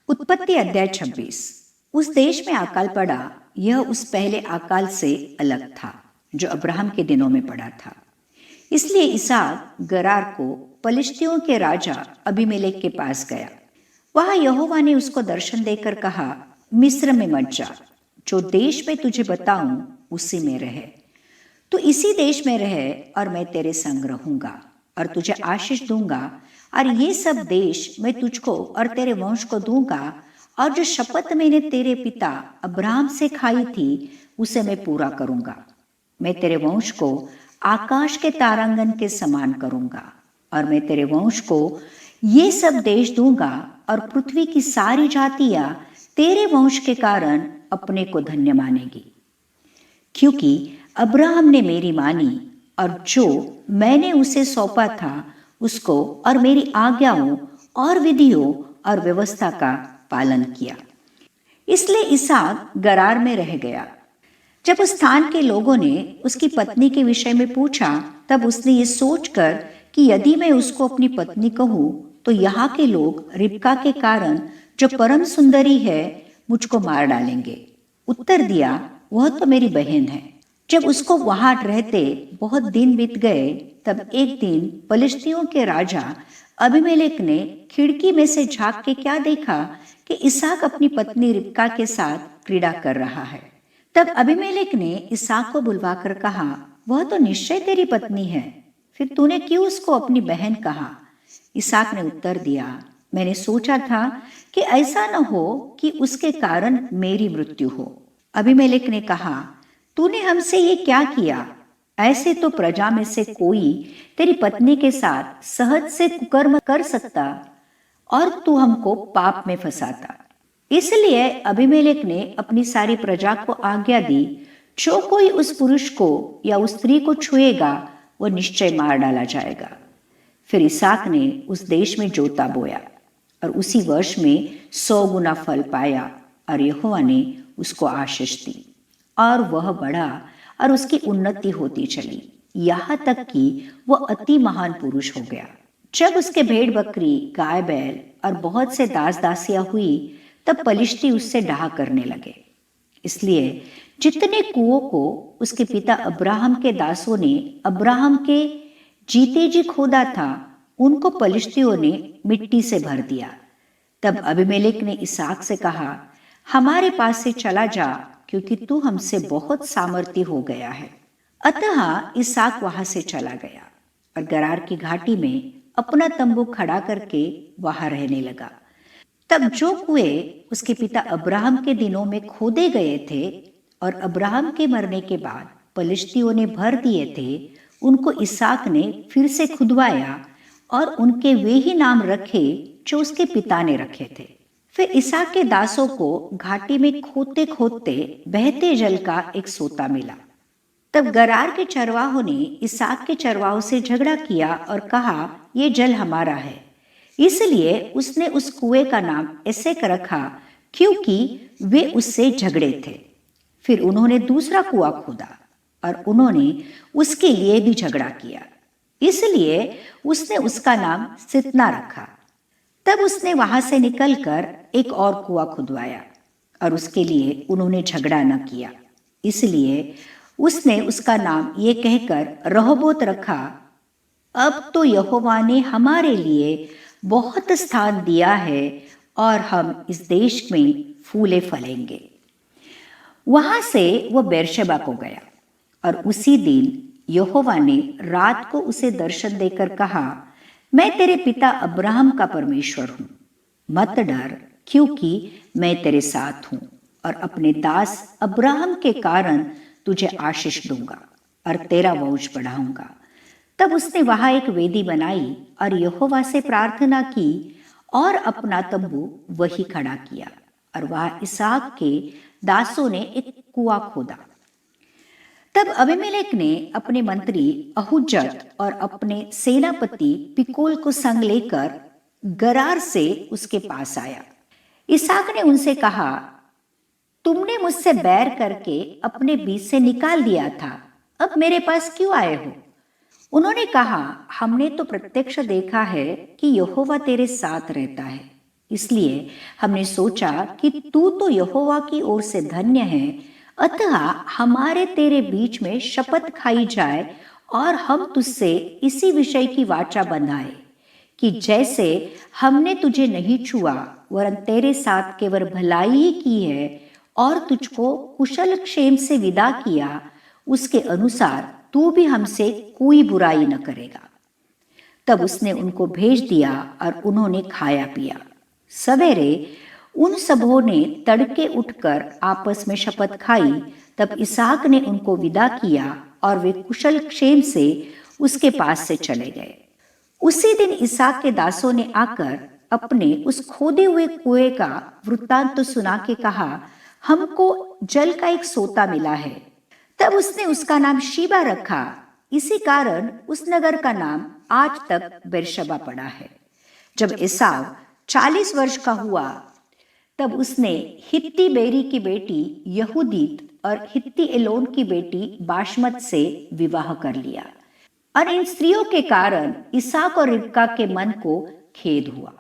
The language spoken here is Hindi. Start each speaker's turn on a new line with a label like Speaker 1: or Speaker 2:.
Speaker 1: उत्पत्ति अध्याय 26। उस देश में अकाल पड़ा। यह उस पहले अकाल से अलग था जो अब्राहम के दिनों में पड़ा था। इसलिए इसहाक गरार को पलिश्तियों के राजा अबीमेलेक के पास गया। वहां यहोवा ने उसको दर्शन देकर कहा, मिस्र में मत जा, जो देश में तुझे बताऊं उसी में रहे। तू इसी देश में रहे और मैं तेरे संग रहूंगा और तुझे आशीष दूंगा, और ये सब देश मैं तुझको और तेरे वंश को दूंगा, और जो शपथ मैंने तेरे पिता अब्राहम से खाई थी उसे मैं पूरा करूंगा। मैं तेरे वंश को आकाश के तारांगन के समान करूंगा, और मैं तेरे वंश को ये सब देश दूंगा, और पृथ्वी की सारी जातियां तेरे वंश के कारण अपने को धन्य मानेगी, क्योंकि अब्राहम ने मेरी मानी और जो मैंने उसे सौंपा था उसको और मेरी आज्ञाओं और विधियों और व्यवस्था का पालन किया। इसलिए इसहाक गरार में रह गया। जब उस स्थान के लोगों ने उसकी पत्नी के विषय में पूछा, तब उसने ये सोचकर कि यदि मैं उसको अपनी पत्नी कहूं तो यहाँ के लोग रिबका के कारण, जो परम सुंदरी है, मुझको मार डालेंगे। उत्तर दिया, वह तो मेरी बहन है। जब उसको वहां रहते बहुत दिन बीत गए, तब एक दिन पलिश्तियों के राजा अबीमेलेक ने खिड़की में से झांक के क्या देखा कि इसहाक अपनी पत्नी रिबका के साथ क्रीड़ा कर रहा है। तब अबीमेलेक ने इसहाक को बुलवाकर कहा, वह तो निश्चय तेरी पत्नी है, फिर तूने क्यों उसको अपनी बहन कहा? इसहाक ने उत्तर दिया, मैंने सोचा था कि ऐसा न हो कि उसके कारण मेरी मृत्यु हो। अबीमेलेक ने कहा, तूने हमसे ये क्या किया? ऐसे तो प्रजा में से कोई तेरी पत्नी के साथ सहज से कुकर्म कर सकता और तू हमको पाप में फंसाता। इसलिए अबीमेलेक ने अपनी सारी प्रजा को आज्ञा दी, जो कोई उस पुरुष को या उस स्त्री को छुएगा वह निश्चय मार डाला जाएगा। फिर इसहाक ने उस देश में जोता बोया और उसी वर्ष में 100 गुना फल पाया, और यहोवा ने उसको आशीष दी और वह बढ़ा और उसकी उन्नति होती चली, यहाँ तक कि वह अति महान पुरुष हो गया। जब उसके भेड़ बकरी, गाय बैल और बहुत से दास दासियां हुई, तब पलिश्ती उससे डाह करने लगे। इसलिए जितने कुओं को उसके पिता अब्राहम के दासों ने अब्राहम के जीते जी खोदा था, उनको पलिश्तियों ने मिट्टी से भर दिया। तब अबीमेलेक ने इसहाक से कहा, हमारे पास से चला जा, क्योंकि तू हमसे बहुत सामर्थी हो गया है। अतः इसहाक वहां से चला गया और गरार की घाटी में अपना तंबू खड़ा करके वहां रहने लगा। तब जो कुएं उसके पिता अब्राहम के दिनों में खोदे गए थे और अब्राहम के मरने के बाद पलिश्तियों ने भर दिए थे, उनको इसहाक ने फिर से खुदवाया और उनके वे ही नाम रखे जो उसके पिता ने रखे थे। फिर इसहाक के दासों को घाटी में खोदते खोदते बहते जल का एक सोता मिला। तब गरार के चरवाहों ने इसहाक के चरवाहों से झगड़ा किया और कहा, ये जल हमारा है। इसलिए उसने उस कुएं का नाम एसेक रखा, क्योंकि वे उससे झगड़े थे। फिर उन्होंने दूसरा कुआं खोदा और उन्होंने उसके लिए भी झगड़ा किया, इसलिए उसने उसका नाम सितना रखा। तब उसने वहां से निकलकर एक और कुआं खुदवाया और उसके लिए उन्होंने झगड़ा न किया, इसलिए उसने उसका नाम ये कहकर रहोबोत रखा, अब तो यहोवा ने हमारे लिए बहुत स्थान दिया है और हम इस देश में फूले फलेंगे। वहां से वह बेरशेबा को गया और उसी दिन यहोवा ने रात को उसे दर्शन देकर कहा, मैं तेरे पिता अब्राहम का परमेश्वर हूं, मत डर, क्योंकि मैं तेरे साथ हूं और अपने दास अब्राहम के कारण तुझे आशीष दूंगा और तेरा वंश बढ़ाऊंगा। तब उसने वहां एक वेदी बनाई और यहोवा से प्रार्थना की और अपना तंबू वही खड़ा किया, और वहां इसहाक के दासों ने एक कुआं खोदा। तब अबीमेलेक ने अपने मंत्री अहुज्जत और अपने सेनापति पिकोल को संग लेकर गरार से उसके पास आया। इसहाक ने उनसे कहा, तुमने मुझसे बैर करके अपने बीच से निकाल दिया था, अब मेरे पास क्यों आए हो? उन्होंने कहा, हमने तो प्रत्यक्ष देखा है कि यहोवा तेरे साथ रहता है, इसलिए हमने सोचा कि तू तो यहोवा की ओर से धन्य है, अतः हमारे तेरे बीच में शपथ खाई जाए और हम तुझसे इसी विषय की वाचा बंधाए कि जैसे हमने तुझे नहीं छुआ वरन तेरे साथ केवल भलाई ही की है और तुझको कुशल क्षेम से विदा किया, उसके अनुसार तू भी हमसे कोई बुराई न करेगा। तब उसने उनको भेज दिया और उन्होंने खाया पिया। सवेरे उन सबों ने तड़के उठकर आपस में शपथ खाई। तब इसहाक ने उनको विदा किया और वे कुशल क्षेम से उसके पास से चले गए। उसी दिन इसहाक के दासों ने आकर अपने उस खोदे हुए कुएं का वृत्तांत तो सुना के कहा, हमको जल का एक सोता मिला है। तब उसने उसका नाम शीबा रखा। इसी कारण उस नगर का नाम आज तक बेरशबा पड़ा है। जब एसाव 40 वर्ष का हुआ तब उसने हित्ती बेरी की बेटी यहूदीत और हित्ती एलोन की बेटी बाशमत से विवाह कर लिया और इन स्त्रियों के कारण इसहाक और रिबका के मन को खेद हुआ।